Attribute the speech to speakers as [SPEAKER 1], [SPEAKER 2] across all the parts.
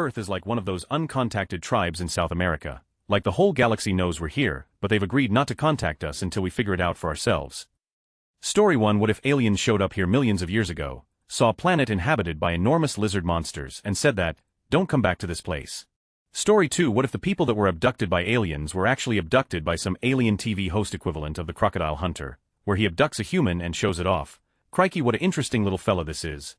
[SPEAKER 1] Earth is like one of those uncontacted tribes in South America. Like the whole galaxy knows we're here, but they've agreed not to contact us until we figure it out for ourselves. Story 1. What if aliens showed up here millions of years ago, saw a planet inhabited by enormous lizard monsters, and said that, "Don't come back to this place"? Story 2. What if the people that were abducted by aliens were actually abducted by some alien TV host equivalent of the Crocodile Hunter, where he abducts a human and shows it off? Crikey, what an interesting little fella this is.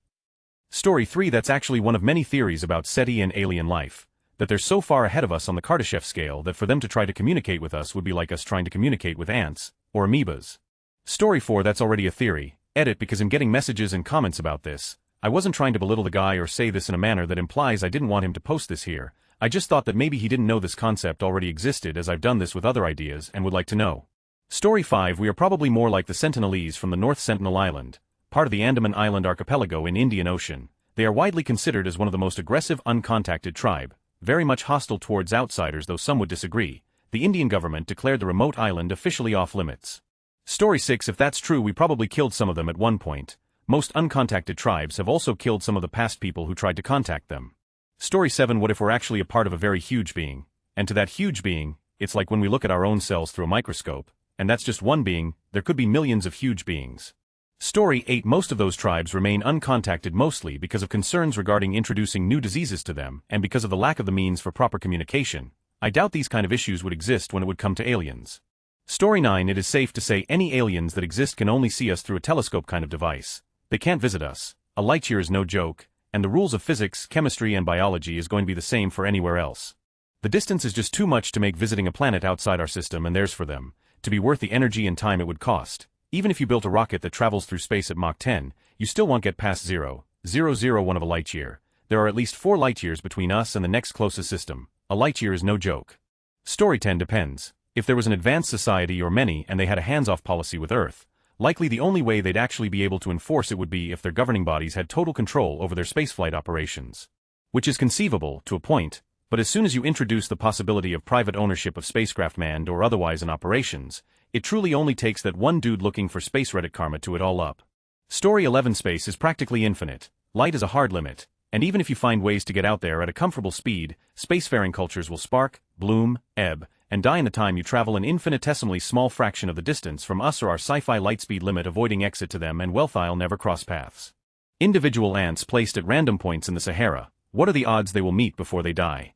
[SPEAKER 1] Story 3. That's actually one of many theories about SETI and alien life, that they're so far ahead of us on the Kardashev scale that for them to try to communicate with us would be like us trying to communicate with ants, or amoebas. Story 4. That's already a theory. Edit, because I'm getting messages and comments about this. I wasn't trying to belittle the guy or say this in a manner that implies I didn't want him to post this here. I just thought that maybe he didn't know this concept already existed, as I've done this with other ideas and would like to know. Story 5. We are probably more like the Sentinelese from the North Sentinel Island, part of the Andaman Island archipelago in Indian Ocean. They are widely considered as one of the most aggressive uncontacted tribe, very much hostile towards outsiders, though some would disagree. The Indian government declared the remote island officially off limits. Story 6. If that's true, we probably killed some of them at one point. Most uncontacted tribes have also killed some of the past people who tried to contact them. Story 7. What if we're actually a part of a very huge being? And to that huge being, it's like when we look at our own cells through a microscope, and that's just one being, there could be millions of huge beings. Story 8. Most of those tribes remain uncontacted mostly because of concerns regarding introducing new diseases to them and because of the lack of the means for proper communication. I doubt these kind of issues would exist when it would come to aliens. Story 9. It is safe to say any aliens that exist can only see us through a telescope kind of device. They can't visit us. A light year is no joke, and the rules of physics, chemistry and biology is going to be the same for anywhere else. The distance is just too much to make visiting a planet outside our system and theirs for them to be worth the energy and time it would cost. Even if you built a rocket that travels through space at Mach 10, you still won't get past 0.001 of a light year. There are at least 4 light years between us and the next closest system. A light year is no joke. Story 10. Depends. If there was an advanced society or many and they had a hands-off policy with Earth, likely the only way they'd actually be able to enforce it would be if their governing bodies had total control over their spaceflight operations. Which is conceivable, to a point, but as soon as you introduce the possibility of private ownership of spacecraft manned or otherwise in operations, it truly only takes that one dude looking for space Reddit karma to it all up. Story 11. Space is practically infinite. Light is a hard limit, and even if you find ways to get out there at a comfortable speed, spacefaring cultures will spark, bloom, ebb, and die in the time you travel an infinitesimally small fraction of the distance from us or our sci-fi lightspeed limit, avoiding exit to them, and wealth I'll never cross paths. Individual ants placed at random points in the Sahara. What are the odds they will meet before they die?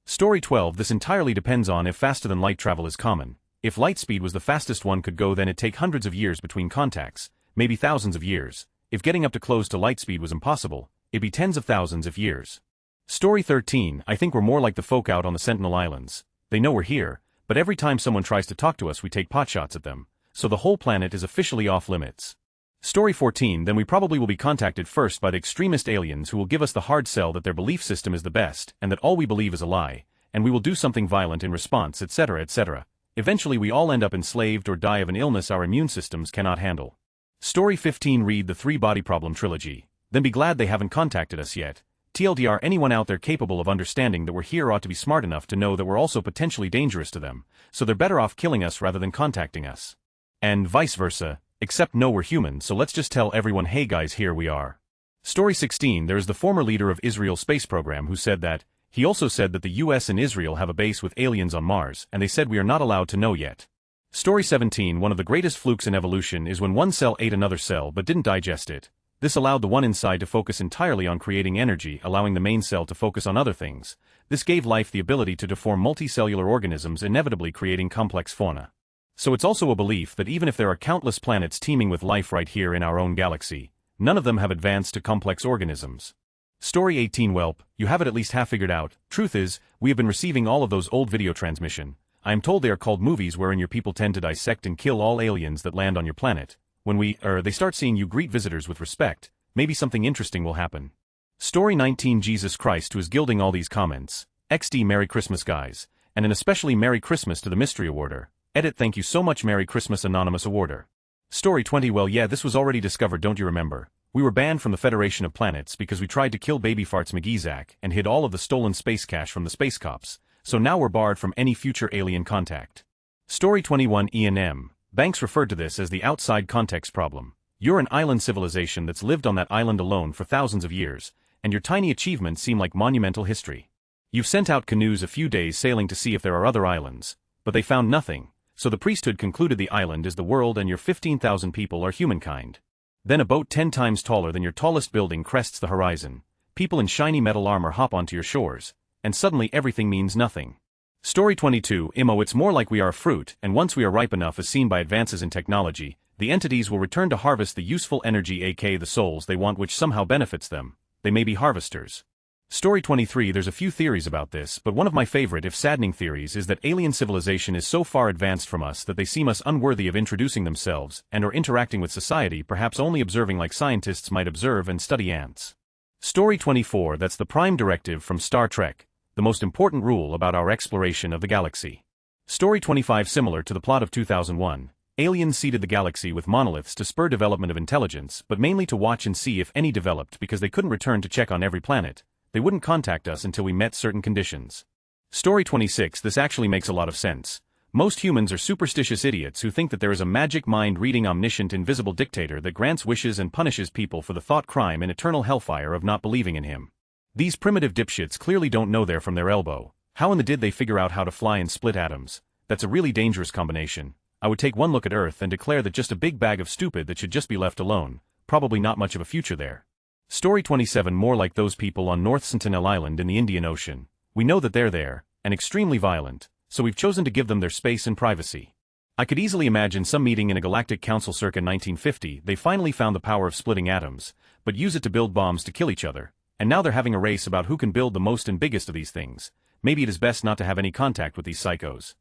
[SPEAKER 1] Story 12. This entirely depends on if faster-than-light travel is common. If light speed was the fastest one could go, then it'd take hundreds of years between contacts, maybe thousands of years. If getting up to close to light speed was impossible, it'd be tens of thousands of years. Story 13. I think we're more like the folk out on the Sentinel Islands. They know we're here, but every time someone tries to talk to us we take potshots at them, so the whole planet is officially off limits. Story 14. Then we probably will be contacted first by the extremist aliens who will give us the hard sell that their belief system is the best and that all we believe is a lie, and we will do something violent in response, etc., etc. Eventually we all end up enslaved or die of an illness our immune systems cannot handle. Story 15. Read the 3 Body Problem trilogy. Then be glad they haven't contacted us yet. TLDR, anyone out there capable of understanding that we're here ought to be smart enough to know that we're also potentially dangerous to them, so they're better off killing us rather than contacting us. And vice versa, except no, we're human, so let's just tell everyone, hey guys, here we are. Story 16. There is the former leader of Israel's space program who said that, he also said that the US and Israel have a base with aliens on Mars, and they said we are not allowed to know yet. Story 17. One of the greatest flukes in evolution is when one cell ate another cell but didn't digest it. This allowed the one inside to focus entirely on creating energy, allowing the main cell to focus on other things. This gave life the ability to deform multicellular organisms, inevitably creating complex fauna. So it's also a belief that even if there are countless planets teeming with life right here in our own galaxy, none of them have advanced to complex organisms. Story 18. Welp, you have it at least half figured out. Truth is, we have been receiving all of those old video transmission. I am told they are called movies, wherein your people tend to dissect and kill all aliens that land on your planet. When they start seeing you greet visitors with respect, maybe something interesting will happen. Story 19. Jesus Christ, who is gilding all these comments. XD, Merry Christmas guys, and an especially Merry Christmas to the mystery awarder. Edit, thank you so much, Merry Christmas anonymous awarder. Story 20. Well, yeah, this was already discovered, don't you remember? We were banned from the Federation of Planets because we tried to kill Baby Farts McGeezak and hid all of the stolen space cash from the space cops, so now we're barred from any future alien contact. Story 21. E&M. Banks referred to this as the outside context problem. You're an island civilization that's lived on that island alone for thousands of years, and your tiny achievements seem like monumental history. You've sent out canoes a few days sailing to see if there are other islands, but they found nothing, so the priesthood concluded the island is the world and your 15,000 people are humankind. Then a boat 10 times taller than your tallest building crests the horizon, people in shiny metal armor hop onto your shores, and suddenly everything means nothing. Story 22. It's more like we are a fruit, and once we are ripe enough as seen by advances in technology, the entities will return to harvest the useful energy aka the souls they want which somehow benefits them. They may be harvesters. Story 23. There's a few theories about this, but one of my favorite if saddening theories is that alien civilization is so far advanced from us that they seem us unworthy of introducing themselves and or interacting with society, perhaps only observing like scientists might observe and study ants. Story 24. That's the prime directive from Star Trek, the most important rule about our exploration of the galaxy. Story 25. Similar to the plot of 2001, aliens seeded the galaxy with monoliths to spur development of intelligence, but mainly to watch and see if any developed because they couldn't return to check on every planet. They wouldn't contact us until we met certain conditions. Story 26. This actually makes a lot of sense. Most humans are superstitious idiots who think that there is a magic mind-reading omniscient invisible dictator that grants wishes and punishes people for the thought crime and eternal hellfire of not believing in him. These primitive dipshits clearly don't know there from their elbow. How in the did they figure out how to fly and split atoms? That's a really dangerous combination. I would take one look at Earth and declare that just a big bag of stupid that should just be left alone, probably not much of a future there. Story 27. More like those people on North Sentinel Island in the Indian Ocean. We know that they're there, and extremely violent, so we've chosen to give them their space and privacy. I could easily imagine some meeting in a galactic council circa 1950, they finally found the power of splitting atoms, but use it to build bombs to kill each other. And now they're having a race about who can build the most and biggest of these things. Maybe it is best not to have any contact with these psychos.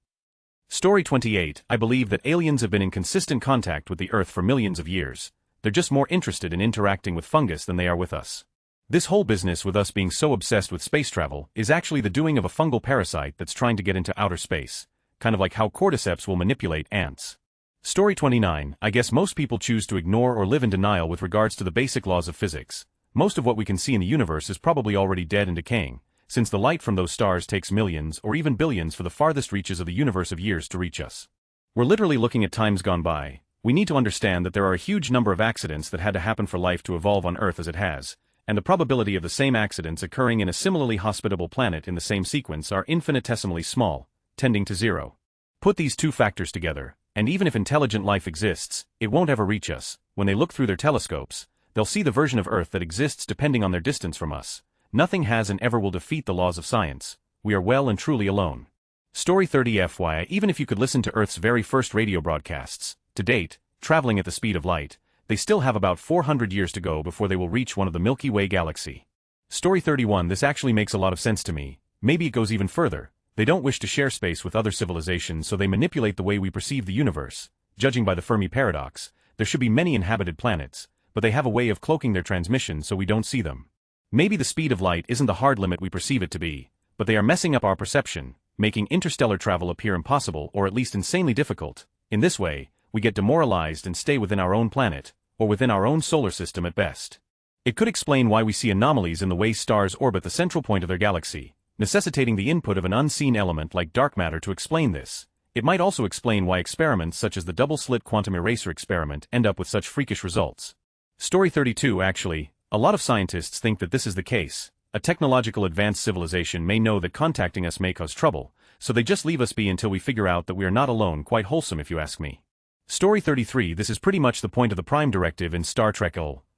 [SPEAKER 1] Story 28. I believe that aliens have been in consistent contact with the Earth for millions of years. They're just more interested in interacting with fungus than they are with us. This whole business with us being so obsessed with space travel is actually the doing of a fungal parasite that's trying to get into outer space, kind of like how cordyceps will manipulate ants. Story 29. I guess most people choose to ignore or live in denial with regards to the basic laws of physics. Most of what we can see in the universe is probably already dead and decaying, since the light from those stars takes millions or even billions for the farthest reaches of the universe of years to reach us. We're literally looking at times gone by. We need to understand that there are a huge number of accidents that had to happen for life to evolve on Earth as it has, and the probability of the same accidents occurring in a similarly hospitable planet in the same sequence are infinitesimally small, tending to zero. Put these two factors together, and even if intelligent life exists, it won't ever reach us. When they look through their telescopes, they'll see the version of Earth that exists depending on their distance from us. Nothing has and ever will defeat the laws of science. We are well and truly alone. Story 30. FYI, even if you could listen to Earth's very first radio broadcasts, to date, traveling at the speed of light, they still have about 400 years to go before they will reach one of the Milky Way galaxy. Story 31. This actually makes a lot of sense to me. Maybe it goes even further. They don't wish to share space with other civilizations, so they manipulate the way we perceive the universe. Judging by the Fermi paradox, there should be many inhabited planets, but they have a way of cloaking their transmission so we don't see them. Maybe the speed of light isn't the hard limit we perceive it to be, but they are messing up our perception, making interstellar travel appear impossible or at least insanely difficult. In this way, we get demoralized and stay within our own planet, or within our own solar system at best. It could explain why we see anomalies in the way stars orbit the central point of their galaxy, necessitating the input of an unseen element like dark matter to explain this. It might also explain why experiments such as the double-slit quantum eraser experiment end up with such freakish results. Story 32. Actually, a lot of scientists think that this is the case. A technological advanced civilization may know that contacting us may cause trouble, so they just leave us be until we figure out that we are not alone. Quite wholesome if you ask me. Story 33. This is pretty much the point of the Prime Directive in Star Trek.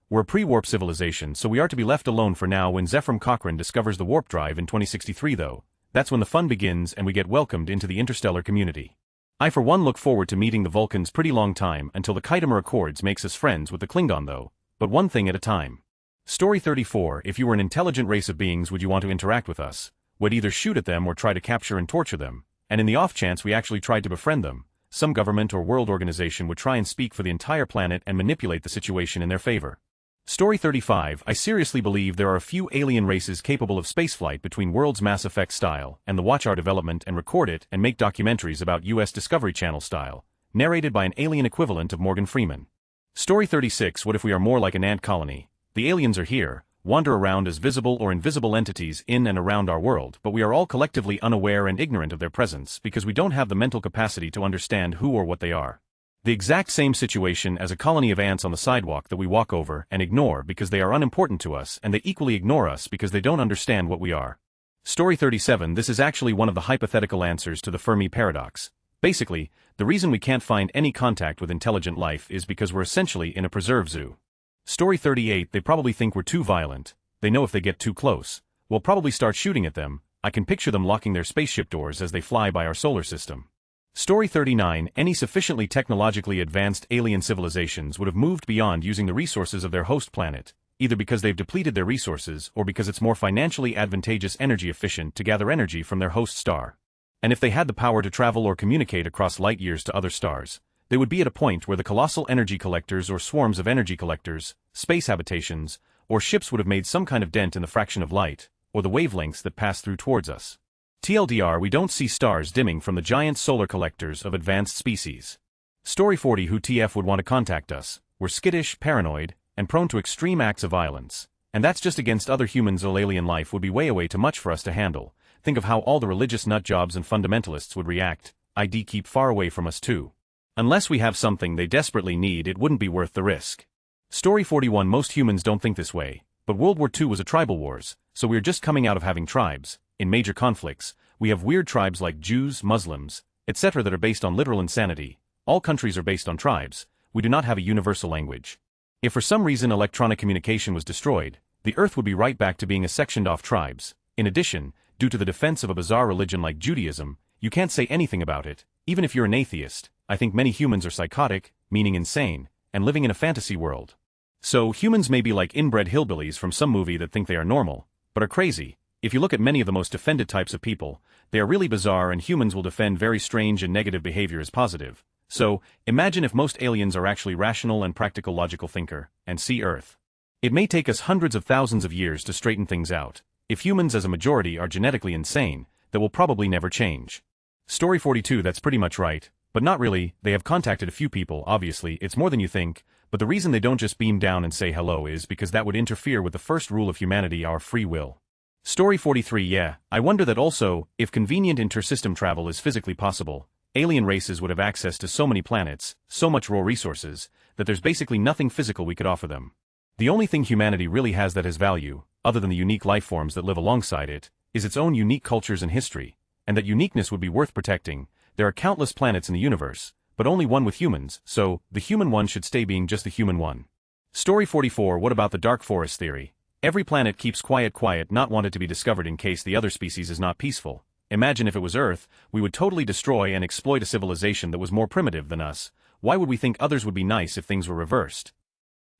[SPEAKER 1] We're a pre-warp civilization, so we are to be left alone for now. When Zephram Cochrane discovers the warp drive in 2063 though, that's when the fun begins and we get welcomed into the interstellar community. I for one look forward to meeting the Vulcans pretty long time until the Khitomer Accords makes us friends with the Klingon though, but one thing at a time. Story 34. If you were an intelligent race of beings, would you want to interact with us? Would either shoot at them or try to capture and torture them, and in the off chance we actually tried to befriend them, some government or world organization would try and speak for the entire planet and manipulate the situation in their favor. Story 35. I seriously believe there are a few alien races capable of spaceflight between worlds Mass Effect style and the watch our development and record it and make documentaries about US Discovery Channel style, narrated by an alien equivalent of Morgan Freeman. Story 36. What if we are more like an ant colony? The aliens are here, wander around as visible or invisible entities in and around our world, but we are all collectively unaware and ignorant of their presence because we don't have the mental capacity to understand who or what they are. The exact same situation as a colony of ants on the sidewalk that we walk over and ignore because they are unimportant to us, and they equally ignore us because they don't understand what we are. Story 37. This is actually one of the hypothetical answers to the Fermi paradox. Basically, the reason we can't find any contact with intelligent life is because we're essentially in a preserve zoo. Story 38. They probably think we're too violent. They know if they get too close, we'll probably start shooting at them. I can picture them locking their spaceship doors as they fly by our solar system. Story 39. Any sufficiently technologically advanced alien civilizations would have moved beyond using the resources of their host planet, either because they've depleted their resources or because it's more financially advantageous energy efficient to gather energy from their host star. And if they had the power to travel or communicate across light years to other stars, they would be at a point where the colossal energy collectors or swarms of energy collectors, space habitations, or ships would have made some kind of dent in the fraction of light, or the wavelengths that pass through towards us. TLDR, we don't see stars dimming from the giant solar collectors of advanced species. Story 40. Who TF would want to contact us? We're skittish, paranoid, and prone to extreme acts of violence. And that's just against other humans. Alien life would be way too much for us to handle. Think of how all the religious nutjobs and fundamentalists would react. ID keep far away from us too. Unless we have something they desperately need, it wouldn't be worth the risk. Story 41. Most humans don't think this way, but World War II was a tribal wars, so we're just coming out of having tribes. In major conflicts, we have weird tribes like Jews, Muslims, etc. that are based on literal insanity. All countries are based on tribes. We do not have a universal language. If for some reason electronic communication was destroyed, the Earth would be right back to being a sectioned off tribes. In addition, due to the defense of a bizarre religion like Judaism, you can't say anything about it, even if you're an atheist. I think many humans are psychotic, meaning insane, and living in a fantasy world. So, humans may be like inbred hillbillies from some movie that think they are normal, but are crazy. If you look at many of the most defended types of people, they are really bizarre, and humans will defend very strange and negative behavior as positive. So, imagine if most aliens are actually rational and practical logical thinker, and see Earth. It may take us hundreds of thousands of years to straighten things out. If humans as a majority are genetically insane, that will probably never change. Story 42. That's pretty much right, but not really. They have contacted a few people. Obviously, it's more than you think, but the reason they don't just beam down and say hello is because that would interfere with the first rule of humanity, our free will. Story 43. Yeah, I wonder that also, if convenient inter-system travel is physically possible, alien races would have access to so many planets, so much raw resources, that there's basically nothing physical we could offer them. The only thing humanity really has that has value, other than the unique life forms that live alongside it, is its own unique cultures and history, and that uniqueness would be worth protecting. There are countless planets in the universe, but only one with humans, so the human one should stay being just the human one. Story 44. What about the dark forest theory? Every planet keeps quiet, not wanted to be discovered in case the other species is not peaceful. Imagine if it was Earth, we would totally destroy and exploit a civilization that was more primitive than us. Why would we think others would be nice if things were reversed?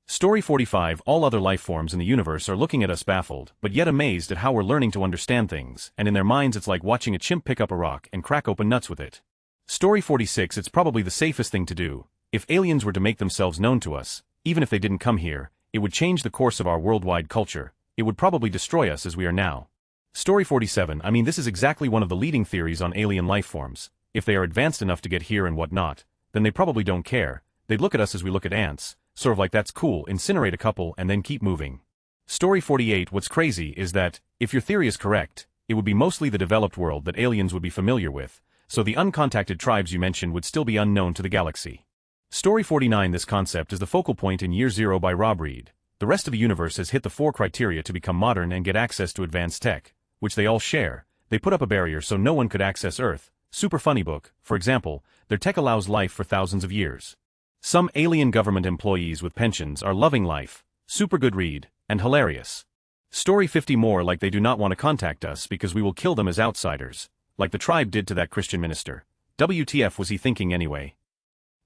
[SPEAKER 1] Story 45. All other life forms in the universe are looking at us baffled, but yet amazed at how we're learning to understand things, and in their minds it's like watching a chimp pick up a rock and crack open nuts with it. Story 46. It's probably the safest thing to do. If aliens were to make themselves known to us, even if they didn't come here, it would change the course of our worldwide culture. It would probably destroy us as we are now. Story 47. I mean, this is exactly one of the leading theories on alien life forms. If they are advanced enough to get here and whatnot, then they probably don't care. They'd look at us as we look at ants, sort of like that's cool, incinerate a couple and then keep moving. Story 48. What's crazy is that, if your theory is correct, it would be mostly the developed world that aliens would be familiar with, so the uncontacted tribes you mentioned would still be unknown to the galaxy. Story 49. This concept is the focal point in Year Zero by Rob Reed. The rest of the universe has hit the 4 criteria to become modern and get access to advanced tech, which they all share. They put up a barrier so no one could access Earth. Super funny book. For example, their tech allows life for thousands of years. Some alien government employees with pensions are loving life. Super good read, and hilarious. Story 50. More like they do not want to contact us because we will kill them as outsiders, like the tribe did to that Christian minister. WTF was he thinking anyway?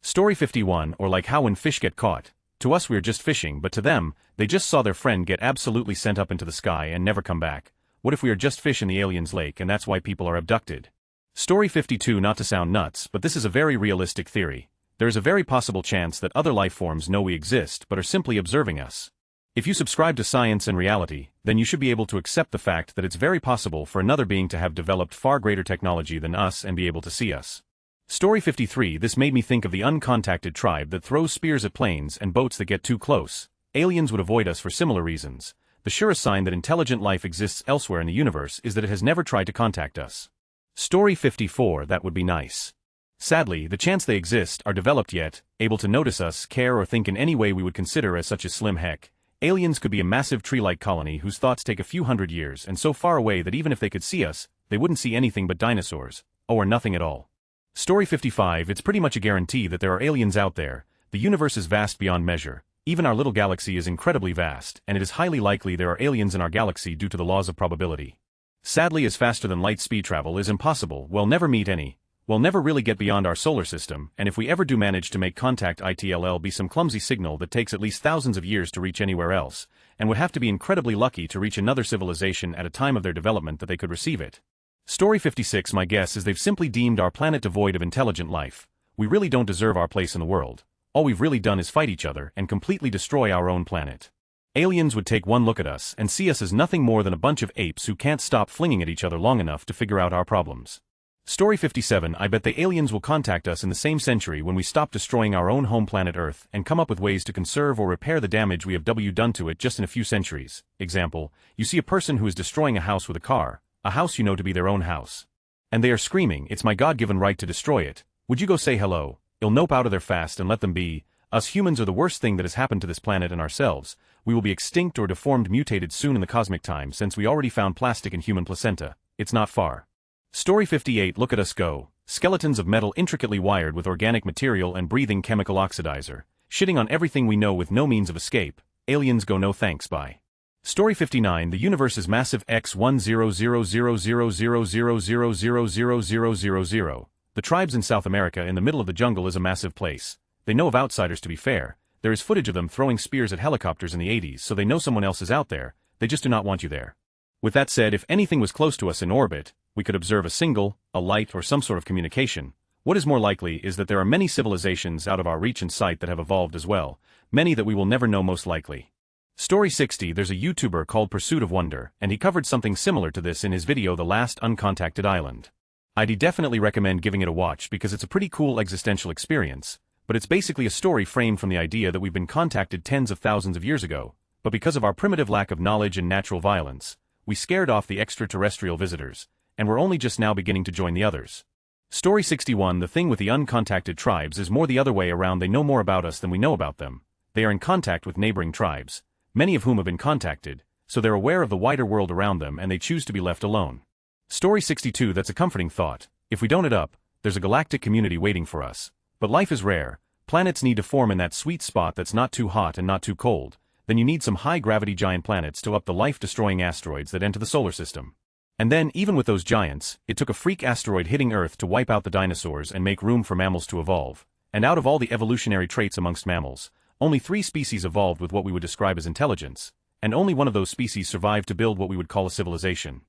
[SPEAKER 1] Story 51. Or like how when fish get caught. To us we're just fishing, but to them, they just saw their friend get absolutely sent up into the sky and never come back. What if we are just fish in the aliens' lake and that's why people are abducted? Story 52. Not to sound nuts, but this is a very realistic theory. There is a very possible chance that other life forms know we exist but are simply observing us. If you subscribe to science and reality, then you should be able to accept the fact that it's very possible for another being to have developed far greater technology than us and be able to see us. Story 53. This made me think of the uncontacted tribe that throws spears at planes and boats that get too close. Aliens would avoid us for similar reasons. The surest sign that intelligent life exists elsewhere in the universe is that it has never tried to contact us. Story 54. That would be nice. Sadly, the chance they exist are developed yet, able to notice us, care or think in any way we would consider as such a slim heck. Aliens could be a massive tree-like colony whose thoughts take a few hundred years and so far away that even if they could see us, they wouldn't see anything but dinosaurs, or nothing at all. Story 55. It's pretty much a guarantee that there are aliens out there. The universe is vast beyond measure. Even our little galaxy is incredibly vast, and it is highly likely there are aliens in our galaxy due to the laws of probability. Sadly, as faster than light speed travel is impossible, we'll never meet any. We'll never really get beyond our solar system, and if we ever do manage to make contact, it'll be some clumsy signal that takes at least thousands of years to reach anywhere else, and would have to be incredibly lucky to reach another civilization at a time of their development that they could receive it. Story 56. My guess is they've simply deemed our planet devoid of intelligent life. We really don't deserve our place in the world. All we've really done is fight each other and completely destroy our own planet. Aliens would take one look at us and see us as nothing more than a bunch of apes who can't stop flinging at each other long enough to figure out our problems. Story 57. I bet the aliens will contact us in the same century when we stop destroying our own home planet Earth and come up with ways to conserve or repair the damage we have done to it just in a few centuries. Example, you see a person who is destroying a house with a car, a house you know to be their own house. And they are screaming, "It's my God-given right to destroy it." Would you go say hello? You'll nope out of there fast and let them be. Us humans are the worst thing that has happened to this planet and ourselves. We will be extinct or deformed, mutated soon in the cosmic time, since we already found plastic in human placenta. It's not far. Story 58. Look at us go. Skeletons of metal intricately wired with organic material and breathing chemical oxidizer. Shitting on everything we know with no means of escape. Aliens go no thanks, bye. Story 59. The universe is massive x100000000000000. The tribes in South America in the middle of the jungle is a massive place. They know of outsiders, to be fair. There is footage of them throwing spears at helicopters in the 80s, so they know someone else is out there. They just do not want you there. With that said, if anything was close to us in orbit, we could observe a signal, a light, or some sort of communication. What is more likely is that there are many civilizations out of our reach and sight that have evolved as well, many that we will never know most likely. Story 60. There's a YouTuber called Pursuit of Wonder, and he covered something similar to this in his video The Last Uncontacted Island. I'd definitely recommend giving it a watch because it's a pretty cool existential experience, but it's basically a story framed from the idea that we've been contacted tens of thousands of years ago, but because of our primitive lack of knowledge and natural violence, we scared off the extraterrestrial visitors, and we're only just now beginning to join the others. Story 61. The thing with the uncontacted tribes is more the other way around. They know more about us than we know about them. They are in contact with neighboring tribes, many of whom have been contacted, so they're aware of the wider world around them and they choose to be left alone. Story 62. That's a comforting thought. If we don't it up, there's a galactic community waiting for us. But life is rare. Planets need to form in that sweet spot that's not too hot and not too cold. Then you need some high-gravity giant planets to up the life-destroying asteroids that enter the solar system. And then, even with those giants, it took a freak asteroid hitting Earth to wipe out the dinosaurs and make room for mammals to evolve. And out of all the evolutionary traits amongst mammals, only 3 species evolved with what we would describe as intelligence, and only one of those species survived to build what we would call a civilization.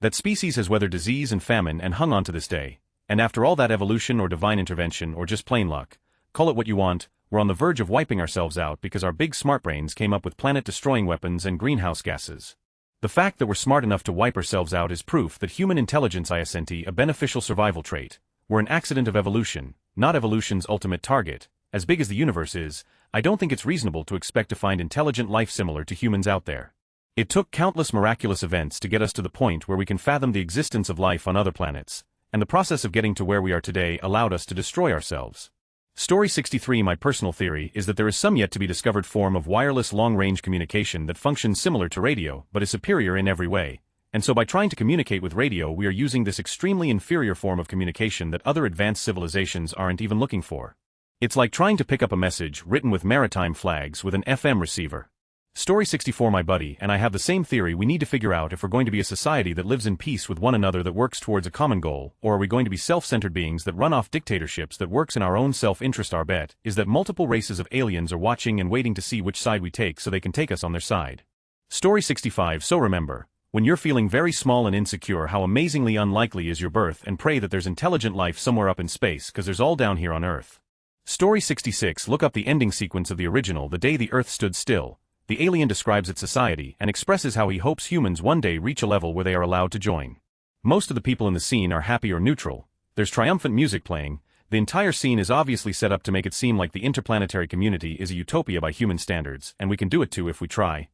[SPEAKER 1] That species has weathered disease and famine and hung on to this day. And after all that evolution or divine intervention or just plain luck, call it what you want, we're on the verge of wiping ourselves out because our big smart brains came up with planet-destroying weapons and greenhouse gases. The fact that we're smart enough to wipe ourselves out is proof that human intelligence isn't a beneficial survival trait. We're an accident of evolution, not evolution's ultimate target. As big as the universe is, I don't think it's reasonable to expect to find intelligent life similar to humans out there. It took countless miraculous events to get us to the point where we can fathom the existence of life on other planets, and the process of getting to where we are today allowed us to destroy ourselves. Story 63. My personal theory is that there is some yet to be discovered form of wireless long-range communication that functions similar to radio but is superior in every way, and so by trying to communicate with radio we are using this extremely inferior form of communication that other advanced civilizations aren't even looking for. It's like trying to pick up a message written with maritime flags with an FM receiver. Story 64. My buddy and I have the same theory. We need to figure out if we're going to be a society that lives in peace with one another that works towards a common goal, or are we going to be self-centered beings that run off dictatorships that works in our own self-interest. Our bet is that multiple races of aliens are watching and waiting to see which side we take so they can take us on their side. Story 65. So remember, when you're feeling very small and insecure, how amazingly unlikely is your birth, and pray that there's intelligent life somewhere up in space because there's all down here on Earth. Story 66. Look up the ending sequence of the original The Day the Earth Stood Still. The alien describes its society and expresses how he hopes humans one day reach a level where they are allowed to join. Most of the people in the scene are happy or neutral. There's triumphant music playing. The entire scene is obviously set up to make it seem like the interplanetary community is a utopia by human standards, and we can do it too if we try.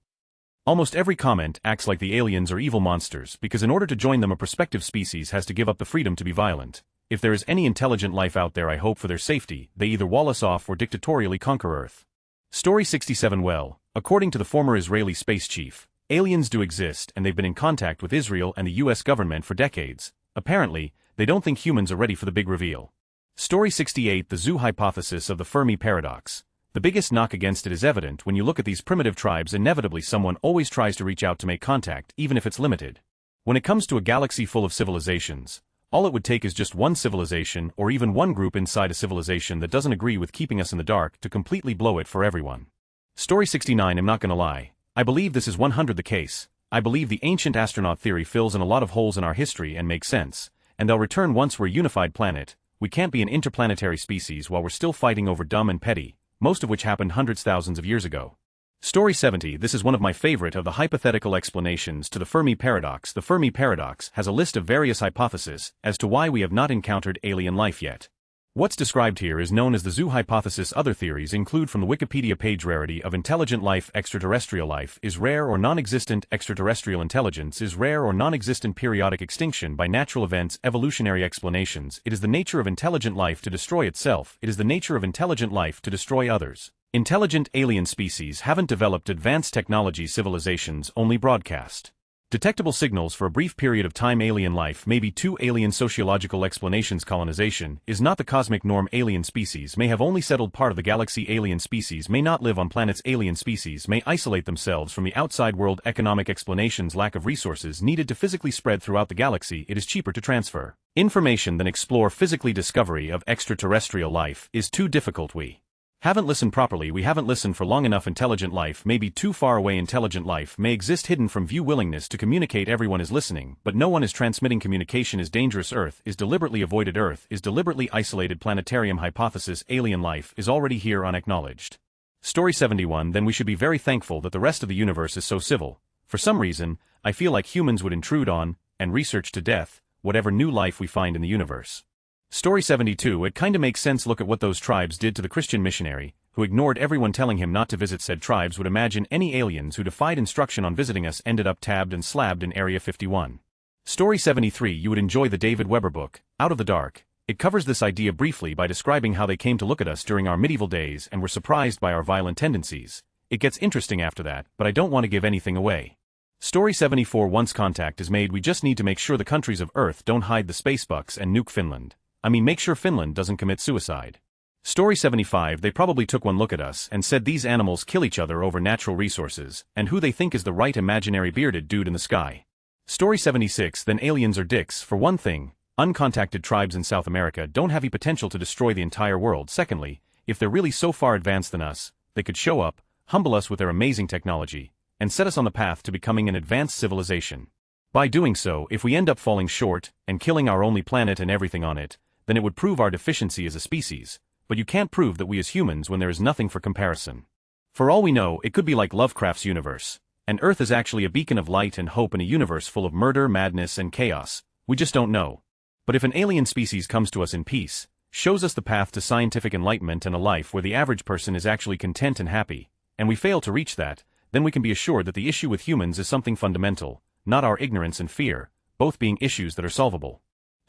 [SPEAKER 1] Almost every comment acts like the aliens are evil monsters because in order to join them a prospective species has to give up the freedom to be violent. If there is any intelligent life out there, I hope for their safety, they either wall us off or dictatorially conquer Earth. Story 67. Well, according to the former Israeli space chief, aliens do exist and they've been in contact with Israel and the US government for decades. Apparently, they don't think humans are ready for the big reveal. Story 68. The zoo hypothesis of the Fermi paradox. The biggest knock against it is evident when you look at these primitive tribes. Inevitably someone always tries to reach out to make contact, even if it's limited. When it comes to a galaxy full of civilizations, all it would take is just one civilization or even one group inside a civilization that doesn't agree with keeping us in the dark to completely blow it for everyone. Story 69. I'm not gonna lie, I believe this is 100% the case. I believe the ancient astronaut theory fills in a lot of holes in our history and makes sense, and they'll return once we're a unified planet. We can't be an interplanetary species while we're still fighting over dumb and petty, most of which happened hundreds thousands of years ago. Story 70. This is one of my favorite of the hypothetical explanations to the Fermi paradox. The Fermi paradox has a list of various hypotheses as to why we have not encountered alien life yet. What's described here is known as the zoo hypothesis. Other theories include from the Wikipedia page: rarity of intelligent life, extraterrestrial life is rare or non-existent, extraterrestrial intelligence is rare or non-existent, periodic extinction by natural events, evolutionary explanations. It is the nature of intelligent life to destroy itself, it is the nature of intelligent life to destroy others. Intelligent alien species haven't developed advanced technology, civilizations only broadcast detectable signals for a brief period of time. Alien life may be two alien sociological explanations. Colonization is not the cosmic norm. Alien species may have only settled part of the galaxy. Alien species may not live on planets. Alien species may isolate themselves from the outside world. Economic explanations: lack of resources needed to physically spread throughout the galaxy. It is cheaper to transfer information than explore physically. Discovery of extraterrestrial life is too difficult. We haven't listened properly. We haven't listened for long enough. Intelligent life may be too far away. Intelligent life may exist hidden from view. Willingness to communicate: everyone is listening, but no one is transmitting. Communication is dangerous. Earth is deliberately avoided. Earth is deliberately isolated. Planetarium hypothesis: alien life is already here, unacknowledged. Story 71. Then we should be very thankful that the rest of the universe is so civil. For some reason, I feel like humans would intrude on, and research to death, whatever new life we find in the universe. Story 72. It kinda makes sense. Look at what those tribes did to the Christian missionary, who ignored everyone telling him not to visit said tribes. Would imagine any aliens who defied instruction on visiting us ended up tabbed and slabbed in Area 51. Story 73. You would enjoy the David Weber book, Out of the Dark. It covers this idea briefly by describing how they came to look at us during our medieval days and were surprised by our violent tendencies. It gets interesting after that, but I don't want to give anything away. Story 74. Once contact is made, we just need to make sure the countries of Earth don't hide the spacebucks and nuke Finland. I mean, make sure Finland doesn't commit suicide. Story 75. They probably took one look at us and said these animals kill each other over natural resources, and who they think is the right imaginary bearded dude in the sky. Story 76. Then aliens are dicks. For one thing, uncontacted tribes in South America don't have the potential to destroy the entire world. Secondly, if they're really so far advanced than us, they could show up, humble us with their amazing technology, and set us on the path to becoming an advanced civilization. By doing so, if we end up falling short and killing our only planet and everything on it, then it would prove our deficiency as a species, but you can't prove that we as humans when there is nothing for comparison. For all we know, it could be like Lovecraft's universe, and Earth is actually a beacon of light and hope in a universe full of murder, madness, and chaos. We just don't know. But if an alien species comes to us in peace, shows us the path to scientific enlightenment and a life where the average person is actually content and happy, and we fail to reach that, then we can be assured that the issue with humans is something fundamental, not our ignorance and fear, both being issues that are solvable.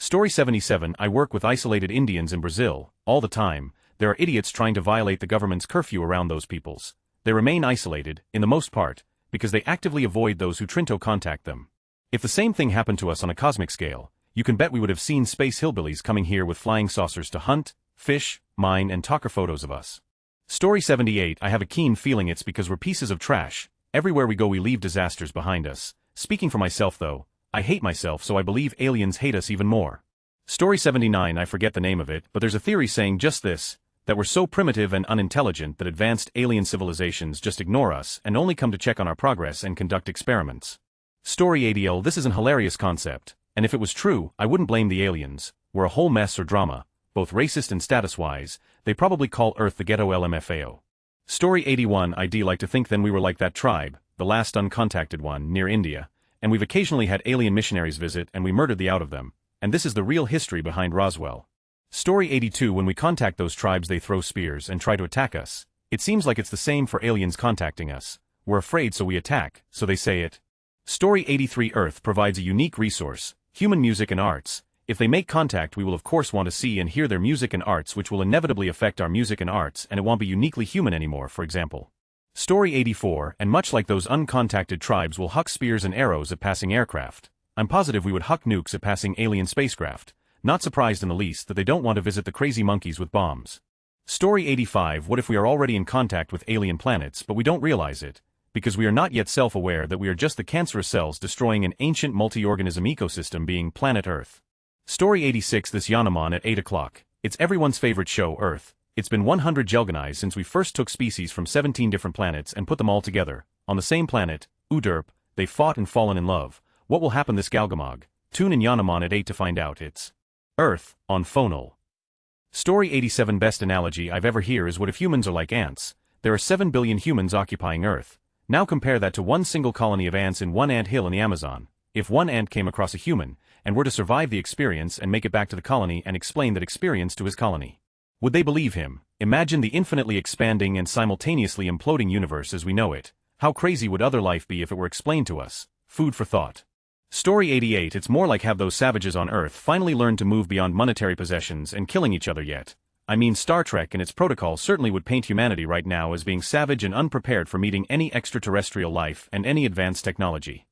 [SPEAKER 1] Story 77. I work with isolated Indians in Brazil. All the time, there are idiots trying to violate the government's curfew around those peoples. They remain isolated, in the most part, because they actively avoid those who try to contact them. If the same thing happened to us on a cosmic scale, you can bet we would have seen space hillbillies coming here with flying saucers to hunt, fish, mine, and talker photos of us. Story 78. I have a keen feeling it's because we're pieces of trash. Everywhere we go we leave disasters behind us. Speaking for myself though, I hate myself, so I believe aliens hate us even more. Story 79. I forget the name of it, but there's a theory saying just this, that we're so primitive and unintelligent that advanced alien civilizations just ignore us and only come to check on our progress and conduct experiments. Story 80. This is an hilarious concept, and if it was true, I wouldn't blame the aliens. We're a whole mess or drama, both racist and status-wise. They probably call Earth the ghetto LMFAO. Story 81. I'd like to think then we were like that tribe, the last uncontacted one, near India, and we've occasionally had alien missionaries visit and we murdered the out of them, and this is the real history behind Roswell. Story 82. When we contact those tribes they throw spears and try to attack us. It seems like it's the same for aliens contacting us. We're afraid so we attack, so they say it. Story 83. Earth provides a unique resource, human music and arts. If they make contact, we will of course want to see and hear their music and arts, which will inevitably affect our music and arts, and it won't be uniquely human anymore, for example. Story 84, and much like those uncontacted tribes will huck spears and arrows at passing aircraft. I'm positive we would huck nukes at passing alien spacecraft, not surprised in the least that they don't want to visit the crazy monkeys with bombs. Story 85, what if we are already in contact with alien planets but we don't realize it, because we are not yet self-aware that we are just the cancerous cells destroying an ancient multi-organism ecosystem being planet Earth. Story 86, this Yanamon at 8 o'clock. It's everyone's favorite show, Earth. It's been 100 Jelganai since we first took species from 17 different planets and put them all together, on the same planet, Uderp. They fought and fallen in love. What will happen this Galgamog? Tune in Yanamon at 8 to find out. It's Earth, on Phonal. Story 87, best analogy I've ever heard is what if humans are like ants? There are 7 billion humans occupying Earth. Now compare that to one single colony of ants in one ant hill in the Amazon. If one ant came across a human, and were to survive the experience and make it back to the colony and explain that experience to his colony, would they believe him? Imagine the infinitely expanding and simultaneously imploding universe as we know it. How crazy would other life be if it were explained to us? Food for thought. Story 88, it's more like have those savages on Earth finally learned to move beyond monetary possessions and killing each other yet. I mean, Star Trek and its protocol certainly would paint humanity right now as being savage and unprepared for meeting any extraterrestrial life and any advanced technology.